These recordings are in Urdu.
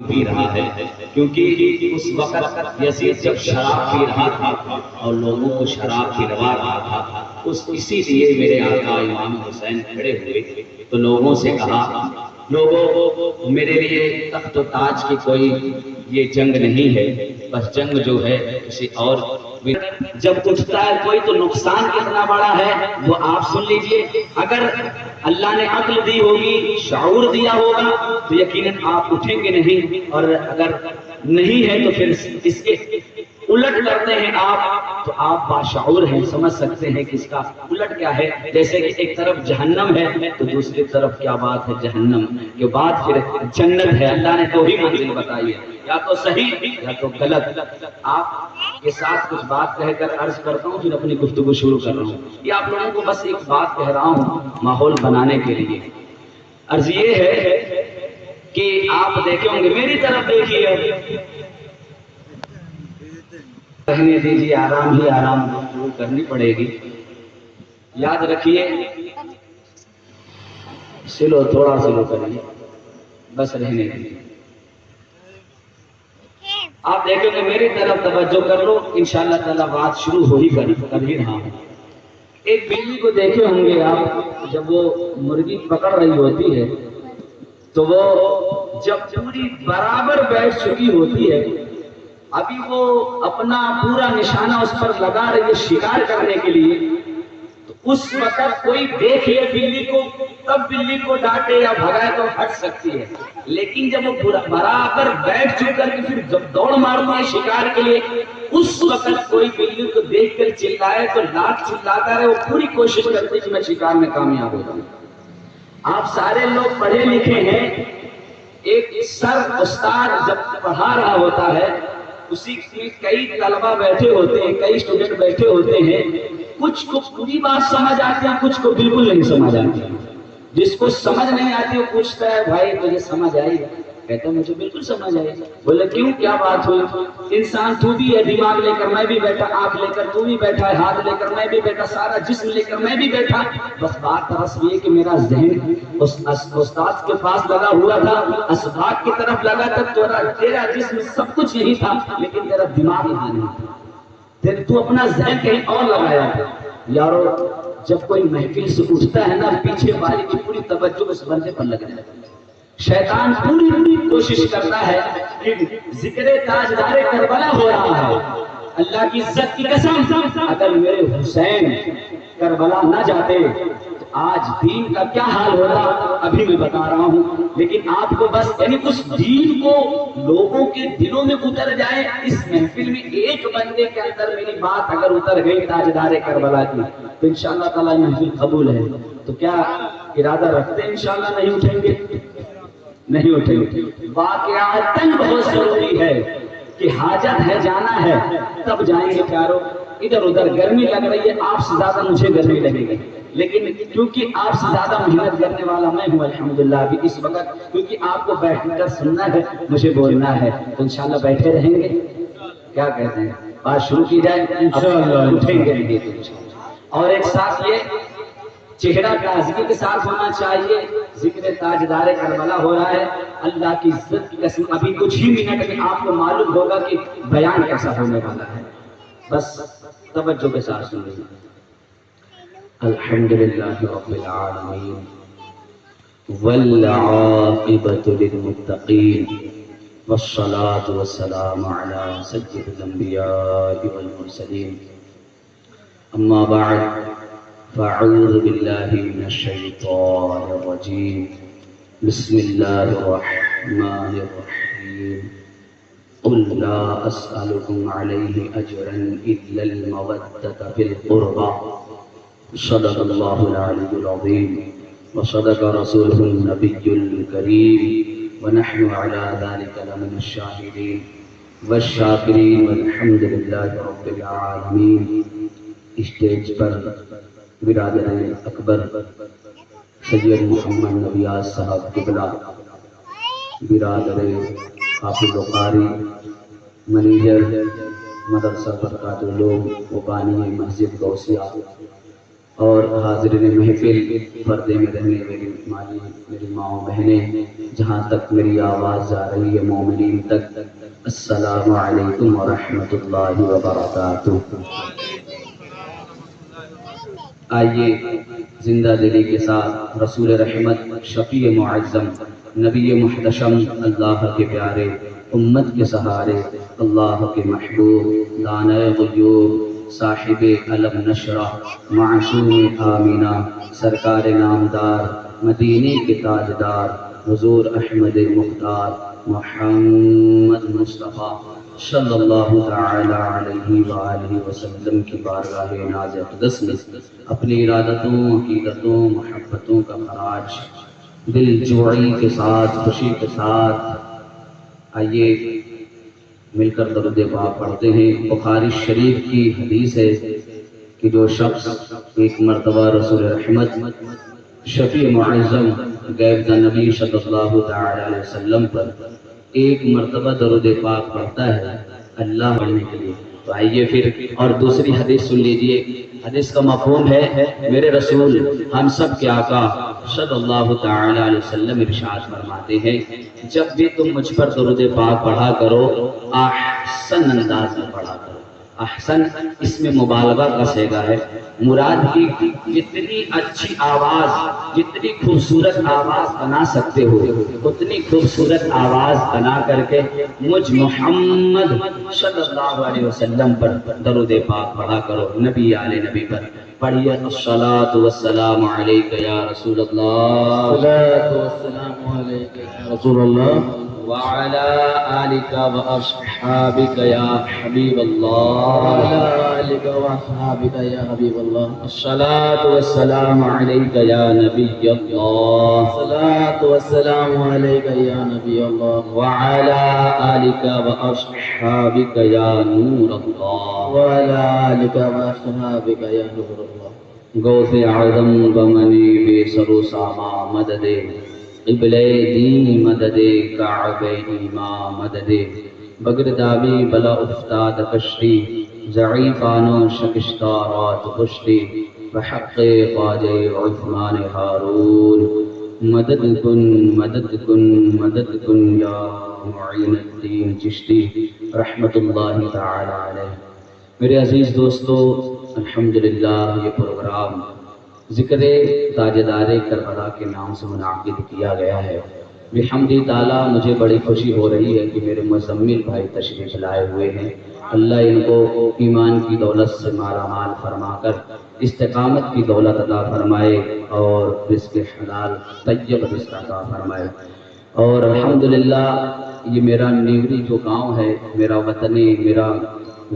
پی رہا ہے، کیونکہ اس وقت یزید جب شراب پی رہا تھا اور لوگوں کو شراب پلوا رہا تھا، اسی لیے میرے آقا امام حسین کھڑے ہوئے تو لوگوں سے کہا، لوگوں میرے لیے تخت و تاج کی کوئی یہ جنگ نہیں ہے، بس جنگ جو ہے کسی اور جب اٹھتا ہے کوئی تو نقصان کتنا بڑا ہے وہ آپ سن لیجئے۔ اگر اللہ نے عقل دی ہوگی، شعور دیا ہوگا تو یقیناً آپ اٹھیں گے نہیں، اور اگر نہیں ہے تو پھر اس کے الٹ کرتے ہیں آپ تو آپ باشعور ہیں، سمجھ سکتے ہیں کہ اس کا الٹ کیا ہے۔ جیسے کہ ایک طرف جہنم ہے تو دوسری طرف کیا بات ہے جہنم کے بعد پھر جنت ہے۔ اللہ نے دو ہی منزل بتائی ہے، یا تو صحیح یا تو غلط۔ آپ کے ساتھ کچھ بات کہہ کر عرض کرتا ہوں، پھر اپنی گفتگو شروع کر رہا ہوں۔ یہ آپ لوگوں کو بس ایک بات کہہ رہا ہوں ماحول بنانے کے لیے۔ عرض یہ ہے کہ آپ دیکھیں ہوں گے، میری طرف دیکھیے، رہنے دیجیے، آرام ہی آرام گفتگو کرنی پڑے گی۔ یاد رکھیے، سلو تھوڑا سلو کریے، بس رہنے دیجیے۔ آپ دیکھیں گے میری طرف توجہ کر لو، انشاءاللہ تعالی بات شروع ہو ہی کر ہی رہا ہوں۔ ایک بلی کو دیکھے ہوں گے آپ، جب وہ مرغی پکڑ رہی ہوتی ہے تو وہ جب پوری برابر بیٹھ چکی ہوتی ہے، ابھی وہ اپنا پورا نشانہ اس پر لگا رہی ہے شکار کرنے کے لیے، تو اس وقت کوئی دیکھ لے بلی کو تب بلی کو ڈانٹے یا بھگائے تو ہٹ سکتی ہے، لیکن جب وہ برابر بیٹھ چک کر کے پھر جب دوڑ مارتی ہے شکار کے لیے، اس وقت کوئی بلی کو دیکھ کر چلائے تو لاکھ چلاتا رہے، وہ پوری کوشش کرتی کہ میں شکار میں کامیاب ہو جاؤں۔ آپ سارے لوگ پڑھے لکھے ہیں، ایک سر استاد جب پڑھا رہا ہوتا ہے، اسی میں کئی طلبہ بیٹھے ہوتے ہیں، کئی اسٹوڈنٹ بیٹھے ہوتے ہیں، کچھ کو پوری بات سمجھ آتی ہے، کچھ کو بالکل نہیں سمجھ آتی ہے۔ جس کو سمجھ نہیں آتی وہ پوچھتا ہے بھائی تجھے سمجھ آئی؟ کہتا ہے مجھے بالکل سمجھ آئی۔ بولے کیوں، کیا بات ہوئی؟ انسان تو بھی ہے، دماغ لے کر میں بھی بیٹھا، آنکھ لے کر تو بھی بیٹھا ہے، ہاتھ لے کر میں بھی بیٹھا، سارا جسم لے کر میں بھی بیٹھا، بس بات بس یہ کہ میرا ذہن استاد کے پاس لگا ہوا تھا، اسباق کی طرف لگا تھا، تیرا جسم سب کچھ یہی تھا لیکن تیرا دماغ یہاں نہیں تھا، تو اپنا ذہن کہیں اور لگایا تھا۔ یارو جب کوئی محفل سے اٹھتا ہے نا، پیچھے والی کی پوری توجہ اس بندے پر لگ جاتی ہے۔ شیطان پوری کوشش کرتا ہے کہ ذکر تاجدار کربلا ہو رہا ہے، اللہ کی عزت کی قسم اگر میرے حسین کربلا نہ جاتے تو آج دین کا کیا حال ہوتا ابھی میں بتا رہا ہوں۔ لیکن آپ کو بس یعنی اس دین کو لوگوں کے دلوں میں اتر جائے، اس محفل میں ایک بندے کے اندر میری بات اگر اتر گئی تاجدار کربلا کی تو انشاءاللہ تعالی محفل قبول ہے۔ تو کیا ارادہ رکھتے ہیں انشاءاللہ نہیں اٹھیں گے؟ نہیں اٹھیں گے۔ واقعاتاً بہت ضروری ہے کہ حاجت ہے جانا ہے تب جائیں گے پیارو۔ ادھر ادھر گرمی لگ رہی ہے، آپ سے زیادہ مجھے گرمی لگے گی، لیکن کیونکہ آپ سے زیادہ محنت کرنے والا میں ہوں الحمدللہ ابھی اس وقت، کیونکہ آپ کو بیٹھ کر سننا ہے، مجھے بولنا ہے، تو انشاءاللہ بیٹھے رہیں گے۔ کیا کہتے ہیں، بات شروع کی جائے؟ انشاءاللہ اٹھیں گے نہیں تو انشاءاللہ۔ اور ایک ساتھ یہ چہرہ تازگی کے ساتھ ہونا چاہیے، ذکر تاجدار کربلا ہو رہا ہے، اللہ کی عزت کی قسم ابھی کچھ ہی منٹ میں آپ کو معلوم ہوگا کہ بیان کیسا ہونے والا ہے، بس توجہ کے ساتھ سنیے۔ الحمدللہ رب العالمین والعاقبۃ للمتقین والصلاة والسلام علی سید الانبیاء والمرسلین، اما بعد فاعوذ باللہ من الشیطان الرجیم، بسم اللہ الرحمن الرحیم، قل لا اسألکم علیہ اجرا الا المودۃ فی القربى، صدق اللہ العلی العظیم وصدق رسولہ النبی الکریم ونحن علی ذلک لمن الشاہدین والشاکرین والحمد للہ رب العالمین۔ اسٹیج پر برادر اکبر سید محمد نبیاز صاحب قبلہ، برادر حافظ و قاری، منیجر مدرسہ برکات العلوم و بانی مسجد غوثیہ، اور حاضرین محفل، پردے میں رہنے میری مالی، میری ماں و بہنیں، جہاں تک میری آواز جا رہی ہے مومنین تک، السلام علیکم ورحمۃ اللہ وبرکاتہ۔ آئیے زندہ دلی کے ساتھ رسول رحمت، شفیع معظم، نبی محتشم، اللہ کے پیارے، امت کے سہارے، اللہ کے محبوب، دانۂ غیوب، صاحب علم نشرہ، معصوم آمینہ، سرکار نامدار، مدینے کے تاجدار، حضور احمد مختار محمد مصطفیٰ صلی اللہ تعالی علیہ وآلہ وسلم کی بارگاہ ناز اقدس میں اپنی ارادتوں، عقیدتوں، محبتوں کا خراج دل جوئی کے ساتھ، خوشی کے ساتھ آئیے مل کر درود پاک پڑھتے ہیں۔ بخاری شریف کی حدیث ہے کہ جو شخص ایک مرتبہ رسول رحمت، شفیع معظم، غیب نبی صلی اللہ تعالی علیہ وسلم پر ایک مرتبہ درود پاک پڑھتا ہے اللہ پڑھنے کے لیے، تو آئیے پھر اور دوسری حدیث سن لیجئے۔ حدیث کا مفہوم ہے میرے رسول ہم سب کے آقا صلی اللہ تعالی علیہ وسلم ارشاد فرماتے ہیں، جب بھی تم مجھ پر درود پاک پڑھا کرو احسن انداز میں پڑھا کرو۔ احسن اس میں مبالغہ کا صیغہ ہے، مراد کی جتنی اچھی آواز، جتنی خوبصورت آواز بنا سکتے ہو اتنی خوبصورت آواز بنا کر کے مجھ محمد صلی اللہ علیہ وسلم پر درود پاک پڑھا کرو، نبی آل نبی پر پڑھیے۔ الصلاۃ والسلام علیک یا رسول اللہ، الصلاۃ والسلام علیک یا رسول اللہ، وعلی آلک واصحابک یا حبیب اللہ، وعلی آلک واصحابک یا حبیب اللہ، الصلاۃ والسلام علیک یا نبی اللہ، الصلاۃ والسلام علیک یا نبی اللہ، وعلی آلک واصحابک یا نور اللہ، وعلی آلک واصحابک یا نور اللہ۔ غوث اعظم بمنی بے سر و ساما مدد، قبلہ دین مدد، کعبہ ایماں مدد، بگردابی بلا افتاد کشتی، ضعیفانو شکستہ رات خشتی، بحق خواجہ عثمان ہارون، مدد کن مدد کن مدد کن یا معین الدین چشتی رحمت اللہ تعالی علیہ۔ میرے عزیز دوستو، الحمدللہ یہ پروگرام ذکر تاجدار کربلا کے نام سے منعقد کیا گیا ہے۔ بحمد تعالیٰ مجھے بڑی خوشی ہو رہی ہے کہ میرے مزمل بھائی تشریف لائے ہوئے ہیں، اللہ ان کو ایمان کی دولت سے مالا مال فرما کر استقامت کی دولت عطا فرمائے اور رزق حلال طیب رزق عطا فرمائے۔ اور الحمدللہ یہ میرا نیوری جو گاؤں ہے، میرا وطن، میرا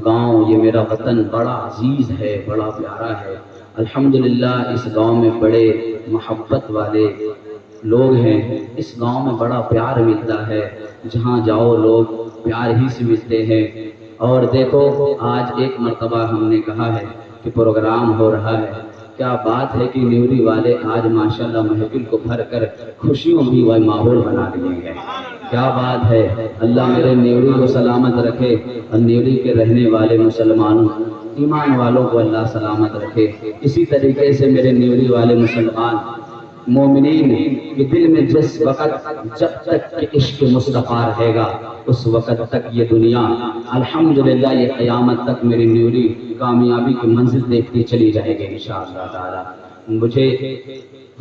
گاؤں، یہ میرا وطن بڑا عزیز ہے، بڑا پیارا ہے۔ الحمدللہ اس گاؤں میں بڑے محبت والے لوگ ہیں، اس گاؤں میں بڑا پیار ملتا ہے، جہاں جاؤ لوگ پیار ہی سے ملتے ہیں۔ اور دیکھو آج ایک مرتبہ ہم نے کہا ہے کہ پروگرام ہو رہا ہے، کیا بات ہے کہ نیوری والے آج ماشاءاللہ محفل کو بھر کر خوشیوں بھی وہ ماحول بنا دیے ہیں، کیا بات ہے۔ اللہ میرے نیوری کو سلامت رکھے اور نیوری کے رہنے والے مسلمانوں، ایمان والوں کو اللہ سلامت رکھے۔ اسی طریقے سے میرے نیوری والے مسلمان مومنین کے دل میں جس وقت جب تک کہ عشق مصطفیٰ رہے گا اس وقت تک یہ دنیا الحمدللہ یہ قیامت تک میری نیوری کامیابی کی منزل دیکھتی چلی جائے گی انشاءاللہ تعالی۔ مجھے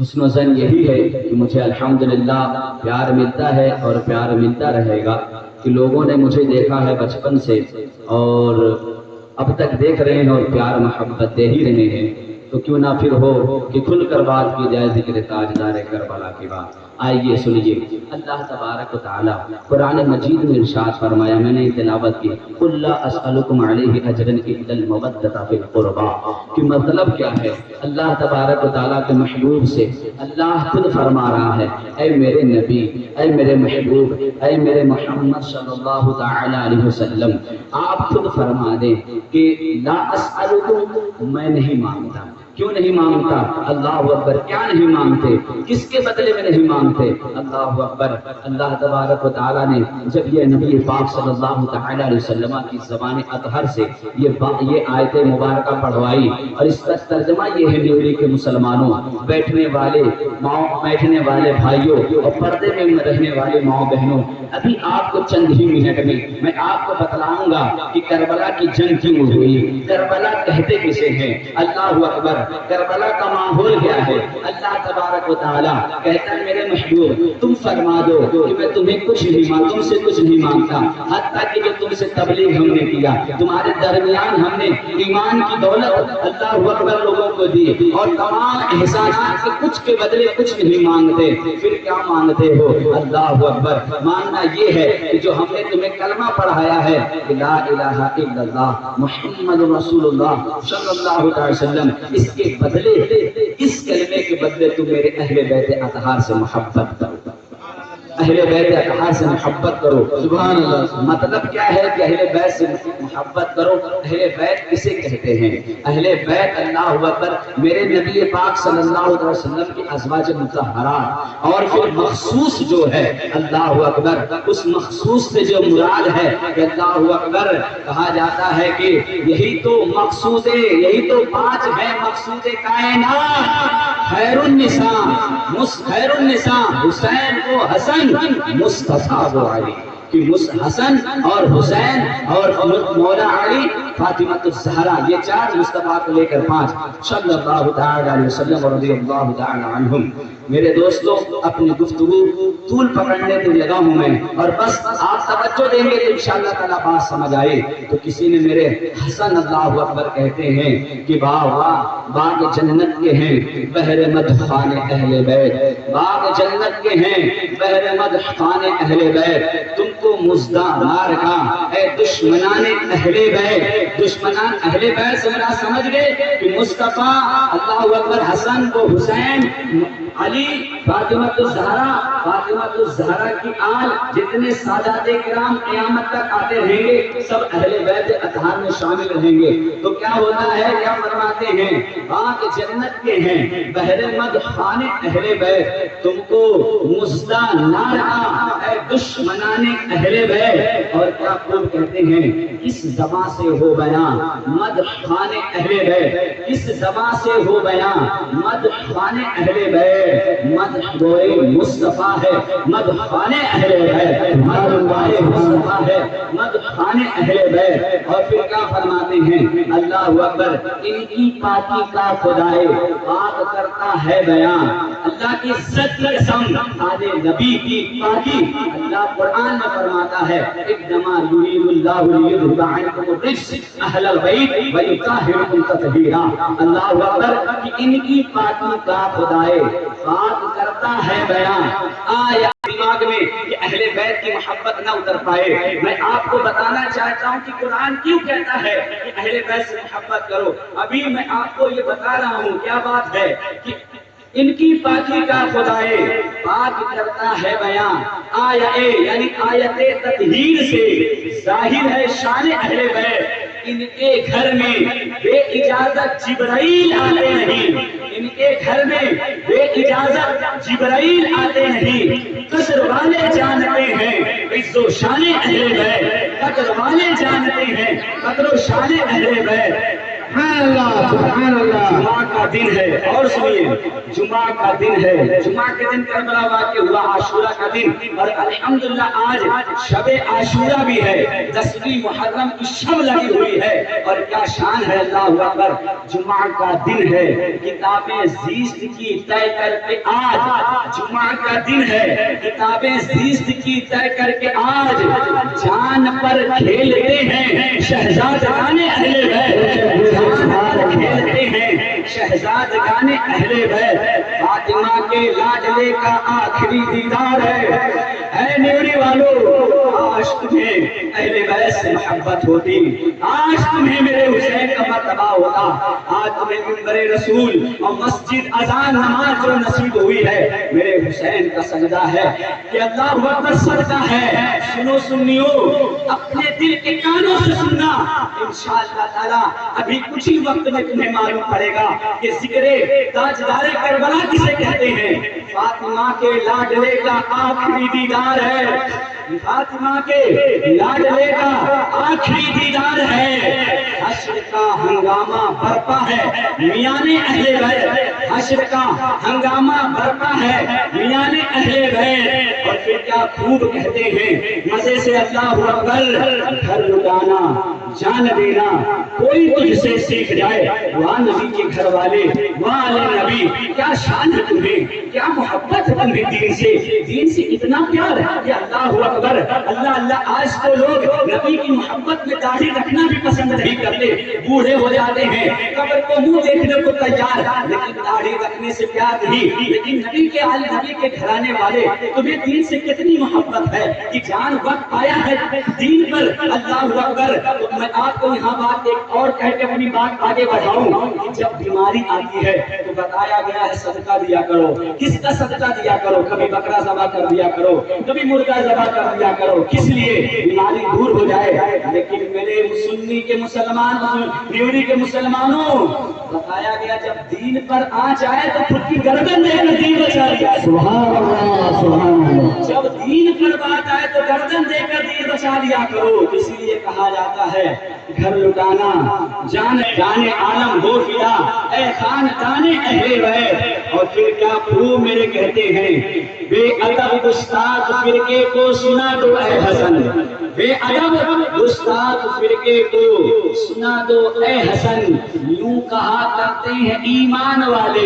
حسن و ظن یہی ہے کہ مجھے الحمدللہ پیار ملتا ہے اور پیار ملتا رہے گا، کہ لوگوں نے مجھے دیکھا ہے بچپن سے اور اب تک دیکھ رہے ہیں اور پیار محبت دے ہی رہے ہیں، تو کیوں نہ پھر ہو کہ کھل کر بات کی جائے ذکر تاجدار کربلا کی بات۔ آئیے سنیے، اللہ تبارک و تعالی قرآن مجید میں ارشاد فرمایا، میں نے تلاوت کی، قُلْ لَا أَسْأَلُكُمْ عَلَيْهِ أَجْرًا إِلَّا الْمَوَدَّةَ فِي الْقُرْبَى، کہ مطلب کیا ہے؟ اللہ تبارک و تعالیٰ کے محبوب سے اللہ خود فرما رہا ہے، اے میرے نبی، اے میرے محبوب، اے میرے محمد صلی اللہ تعالی علیہ وسلم، آپ خود فرما دیں کہ لا اسألکم، میں نہیں مانگتا، کیوں نہیں مانگتا؟ اللہ اکبر، کیا نہیں مانگتے؟ کس کے بدلے میں نہیں مانگتے؟ اللہ اکبر۔ اللہ تبارک و تعالیٰ نے جب یہ نبی پاک صلی اللہ تعالیٰ علیہ وسلم کی زبان اطہر سے یہ آیت مبارکہ پڑھوائی، اور اس کا ترجمہ یہ ہے میرے کے مسلمانوں، بیٹھنے والے ماؤں، بیٹھنے والے بھائیوں اور پردے میں رہنے والے ماؤں بہنوں، ابھی آپ کو چند ہی منٹ میں آپ کو بتلاؤں گا کہ کربلا کی جنگ کیوں ہوئی، کربلا کہتے کسے ہیں؟ اللہ اکبر۔ کربلا کا ماحول کیا ہے؟ اللہ تبارک و تعالیٰ کہتا ہے میرے محبوب تم فرما دو کہ میں تمہیں کچھ نہیں مانگتا، تم سے کچھ نہیں مانگتا، حتیٰ کہ جو تم سے تبلیغ ہم نے کیا، تمہارے درمیان ہم نے ایمان کی دولت اللہ اکبر لوگوں کو دی، اور تمام احسانات کے کچھ کے بدلے کچھ نہیں مانگتے، پھر کیا مانگتے ہو؟ اللہ اکبر۔ مانگنا یہ ہے کہ جو ہم نے تمہیں کلمہ پڑھایا ہے کہ لا الہ الا اللہ محمد رسول اللہ صلی اللہ علیہ وسلم، اس کے بدلے، اس کلمے کے بدلے تم میرے اہل بیت اطہار سے محبت کرو، اہل بیت اطہار سے محبت کرو۔ سبحان اللہ۔ مطلب کیا ہے کہ اہل بیت سے محبت کرو؟ اہل بیت کسے کہتے ہیں؟ اہل بیت اللہ اکبر میرے نبی پاک صلی اللہ علیہ وسلم کی ازواج مطہرات، اور پھر مخصوص جو ہے اللہ اکبر، اس مخصوص سے جو مراد ہے کہ اللہ اکبر کہا جاتا ہے کہ یہی تو مقصود، یہی تو پانچ ہے مقصود کائنات، خیر النساء حسین و حسن مصطفیٰ و علی، کہ حسن اور حسین اور مولا علی فاطمہ الزہرا، یہ چار مصطفیٰ کو لے کر پانچ صلی اللہ تعالی علیہ وسلم رضی اللہ تعالی عنہم۔ میرے دوستو اپنی گفتگو طول پکڑنے تو لگا ہوں میں، اور بس آپ توجہ دیں گے تو انشاءاللہ تعالیٰ بات سمجھ آئے۔ تو کسی نے میرے حسن اللہ اکبر کہتے ہیں کہ باغ جنت کے ہیں بہر مدحان اہل بیت، باغ جنت کے ہیں بہر مدحان اہل بیت، تم کو مزدہ مار کا اے دشمنان اہل بیت۔ دشمنان اہل بیت سے مراد سمجھ گئے کہ مصطفیٰ اللہ اکبر حسن کو حسین، علی، فاطمہ الزہرا کی آل، جتنے سادات کرام قیامت تک آتے رہیں گے سب اہل بیت اطہار میں شامل رہیں گے۔ تو کیا ہوتا ہے؟ کیا فرماتے ہیں؟ باغ جنت کے ہیں بہر مدحان اہل بیت، تم کو مزدہ نارا اے دشمنان اہل بیت۔ اور کیا خوب کہتے ہیں؟ کس زبان سے ہو بیان مدحان اہل بیت، کس زبان سے ہو بیان مدحان اہل بیت، مدح گوئے مصطفیٰ ہے مدحان اہل بیت، مدح مصطفیٰ ہے مدحان اہل بیت۔ اور پھر کیا فرماتے ہیں؟ اللہ اکبر، ان کی پاکی کا خدائے پاک کرتا ہے بیان، اللہ کی عزت کی قسم آل نبی کی پاکی اللہ قرآن میں فرماتا ہے انما یرید اللہ لیذھب عنکم الرجس اہل البیت ویطہرکم تطہیرا۔ اللہ اکبر کہ ان کی پاکی کا خدائے پاک کرتا ہے بیان۔ آیا دماغ میں کہ اہل بیت کی محبت نہ اتر پائے، میں آپ کو بتانا چاہتا ہوں کہ قرآن کیوں کہتا ہے کہ اہل بیت سے محبت کرو۔ ابھی میں آپ کو یہ بتا رہا ہوں کیا بات ہے کہ ان کی پاکی کا خدائے پاک کرتا ہے بیان۔ یعنی آیت تطہیر سے ظاہر ہے شان اہل بیت، ان کے گھر میں بے اجازت جبرائیل آتے نہیں، ان کے گھر میں بے اجازت جبرائیل آتے نہیں۔ قصر والے جانتے ہیں عز و شان اہل بیت، قدر والے جانتے ہیں قدر و شان اہل بیت۔ سبحان اللہ سبحان اللہ۔ جمعہ کا دن ہے، اور سنیے جمعہ کا دن ہے، جمعہ کے دن کربلا واقع ہوا، عاشورہ کا دن، اور الحمدللہ آج شب عاشورہ بھی ہے، 10ویں محرم کی شب لگی ہوئی ہے، اور کیا شان ہے اللہ اکبر۔ جمعہ کا دن ہے، کتابیں زیست کی طے کر کے آج جمعہ کا دن ہے، کتابیں زیست کی طے کر کے آج جان پر کھیلتے ہیں شہزادگان اہل بیت، کھیلتے ہیں شہزادگان اہل بیت۔ فاطمہ کے لاڈلے کا آخری دیدار ہے، اے نیوری والو تمہیں اہل بیت سے محبت ہوتی، آج تمہیں میرے حسین کا مرتبہ ہوتا، آج تمہیں منبر رسول اور مسجد اذان نماز جو نصیب ہوئی ہے میرے حسین کا سجدہ ہے کہ اللہ اکبر صدقہ ہے۔ سنو سنیو، اپنے دل کے کانوں سے سننا، انشاءاللہ تعالی ابھی کچھ ہی وقت میں تمہیں معلوم پڑے گا کہ ذکر تاجدار کربلا کسے کہتے ہیں۔ فاطمہ کے لاڈلے کا آخری دیدار ہے، فاطمہ کے لاڈلے کا آخری دیدار ہے۔ حشر کا ہنگامہ برپا ہے میاں اہل بیت، حشر کا ہنگامہ برپا ہے میاں اہل بیت۔ اور پھر کیا خوب کہتے ہیں مزے سے اللہ اکبر، گھر لٹانا جان دینا کوئی تجھ سے سیکھ جائے، وہاں نبی کے گھر والے وہاں علی نبی، کیا شان ہے تمہیں، کیا محبت ہے تمہیں دین سے، دین سے اتنا پیار ہے کہ اللہ اکبر اللہ اللہ۔ آج تو لوگ نبی کی محبت میں داڑھی رکھنا بھی پسند نہیں کرتے، بوڑھے ہو جاتے ہیں قبر کو منہ دیکھنے کو تیار، لیکن داڑھی رکھنے سے پیار نہیں۔ لیکن نبی کے آل نبی کے گھرانے والے تمہیں دین سے کتنی محبت ہے کہ جان وقت آیا ہے دین پر، اللہ اکبر۔ میں آپ کو یہاں بات ایک اور کہہ کے اپنی بات آگے بڑھاؤں کہ جب بیماری آتی ہے تو بتایا گیا ہے صدقہ دیا کرو۔ کس کا صدقہ دیا کرو؟ کبھی بکرا ذبح کر دیا کرو، کبھی مرغا ذبح کر دیا کرو، کس لیے؟ بیماری دور ہو جائے۔ لیکن میرے سنی کے مسلمان، نیوری کے مسلمانوں، بتایا گیا جب دین پر آنچ آئے تو خود کی گردن دے کر دین بچا لیا۔ سبحان اللہ سبحان اللہ۔ جب دین پر بات آئے تو گردن دے کر دین بچا لیا کرو۔ اسی لیے کہا جاتا ہے گھر لٹانا جان عالم ہو فدا، اے خاندان اہل بیت۔ اور پھر کیا خوب میرے کہتے ہیں بے ادب گستاخ فرقے کو سنا دو اے حسن، بے ادب گستاخ فرقے کو سنا دو اے حسن۔ یوں کہا کرتے ہیں ایمان والے،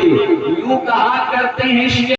یوں کہا کرتے ہیں